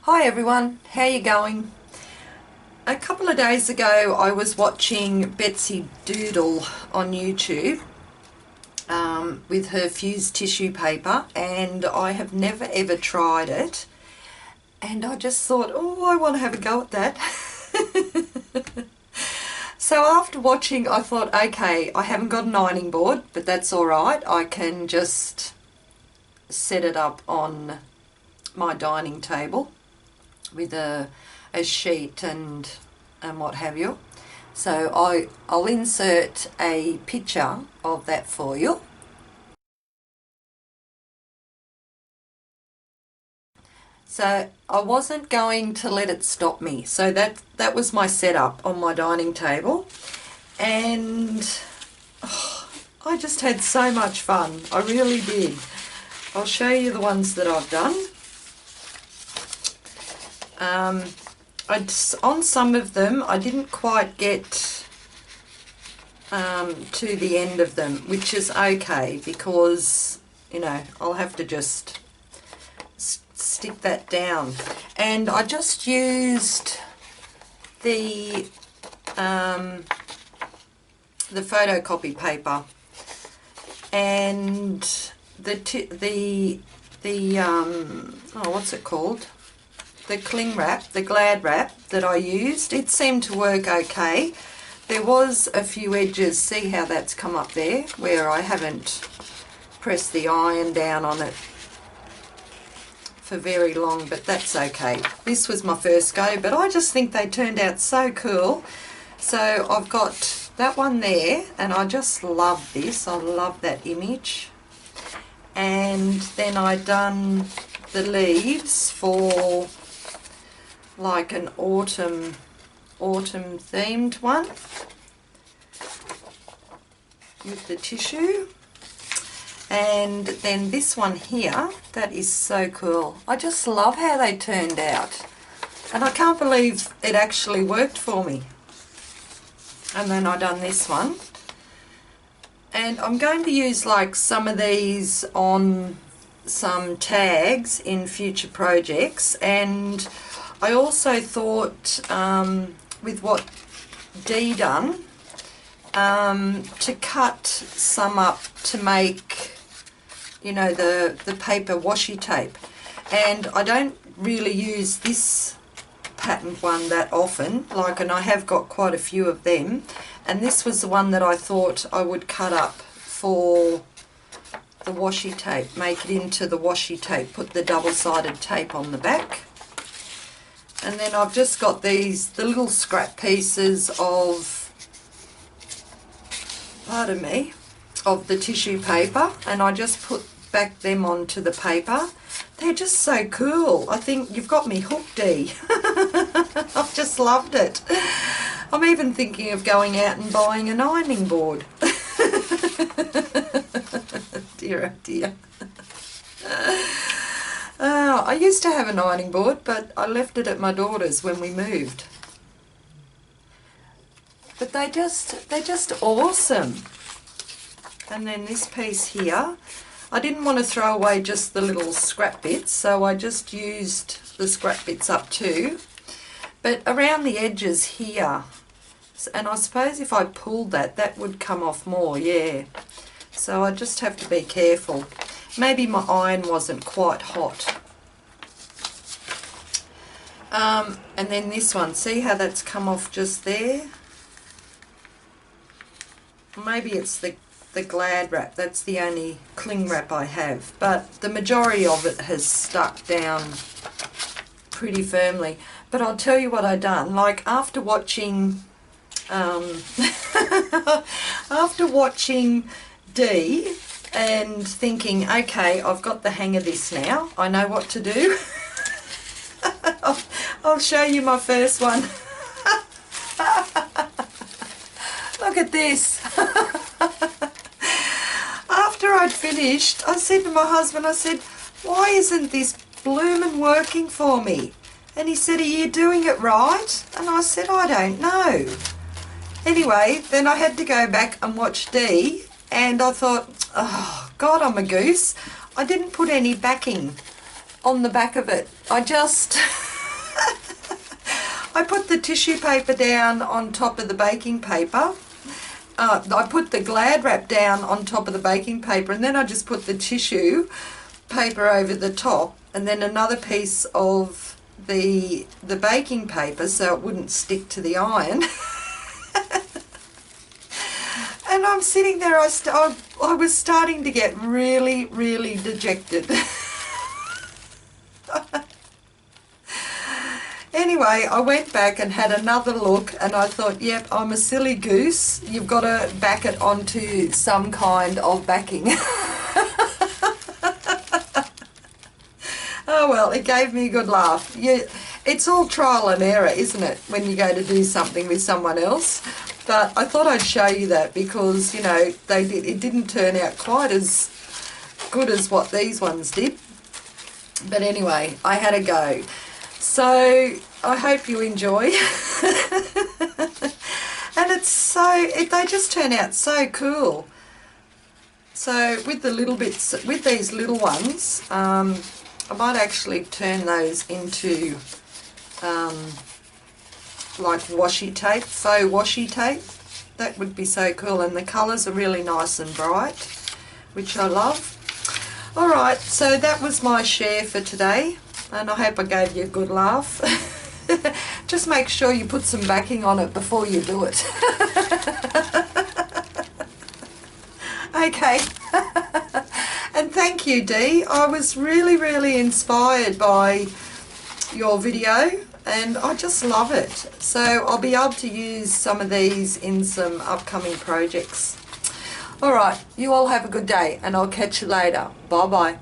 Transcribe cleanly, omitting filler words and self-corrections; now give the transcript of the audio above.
Hi everyone, how you going? A couple of days ago I was watching Betsy Doodle on YouTube with her fused tissue paper, and I have never ever tried it, and I just thought, oh, I want to have a go at that. So after watching I thought, okay, I haven't got an ironing board, but that's alright, I can just set it up on my dining table with a sheet and what have you. So I'll insert a picture of that for you. So I wasn't going to let it stop me. So that was my setup on my dining table, and I just had so much fun. I really did. I'll show you the ones that I've done. On some of them I didn't quite get to the end of them, which is okay, because you know I'll have to just stick that down. And I just used the photocopy paper and the oh, what's it called? The cling wrap, the glad wrap that I used. It seemed to work okay. There was a few edges, see how that's come up there, where I haven't pressed the iron down on it for very long, but that's okay. This was my first go, but I just think they turned out so cool. So I've got that one there, and I just love this. I love that image. And then I done the leaves for like an autumn themed one with the tissue. And then this one here, that is so cool. I just love how they turned out, and I can't believe it actually worked for me. And then I done this one, and I'm going to use like some of these on some tags in future projects. And I also thought with what Dee done, to cut some up to make, you know, the paper washi tape. And I don't really use this patterned one that often, and I have got quite a few of them, and this was the one that I thought I would cut up for the washi tape, make it into the washi tape, put the double-sided tape on the back. And then I've just got these, the little scrap pieces of, pardon me, of the tissue paper, and I just put back them onto the paper. They're just so cool. I think you've got me hooked, Dee. I've just loved it. I'm even thinking of going out and buying an ironing board. Dear, oh dear. I used to have an ironing board, but I left it at my daughter's when we moved. But they're just awesome. And then this piece here, I didn't want to throw away just the little scrap bits, so I just used the scrap bits up too. But around the edges here, and I suppose if I pulled that, that would come off more, yeah. So I just have to be careful. Maybe my iron wasn't quite hot. And then this one, see how that's come off just there? Maybe it's the glad wrap, that's the only cling wrap I have, but the majority of it has stuck down pretty firmly. But I'll tell you what I done, like after watching after watching Dee and thinking, okay, I've got the hang of this now, I know what to do. I'll show you my first one. Look at this. After I'd finished, I said to my husband, I said, why isn't this bloomin' working for me? And he said, are you doing it right? And I said, I don't know. Anyway, then I had to go back and watch Dee, and I thought, oh God, I'm a goose. I didn't put any backing on the back of it. I just I put the tissue paper down on top of the baking paper. I put the Glad wrap down on top of the baking paper, and then I just put the tissue paper over the top, and then another piece of the baking paper so it wouldn't stick to the iron. And I'm sitting there, I was starting to get really, really dejected. Anyway, I went back and had another look, and I thought, yep, I'm a silly goose. You've got to back it onto some kind of backing. Oh well, it gave me a good laugh. Yeah, it's all trial and error, isn't it, when you go to do something with someone else? But I thought I'd show you that because, you know, it didn't turn out quite as good as what these ones did. But anyway, I had a go. So I hope you enjoy. And it's they just turn out so cool. So with the little bits, with these little ones, I might actually turn those into like washi tape, faux washi tape. That would be so cool, and the colours are really nice and bright, which I love. Alright, so that was my share for today, and I hope I gave you a good laugh. Just make sure you put some backing on it before you do it. Okay. And thank you, Dee. I was really, really inspired by your video, and I just love it. So I'll be able to use some of these in some upcoming projects. Alright, you all have a good day, and I'll catch you later. Bye bye.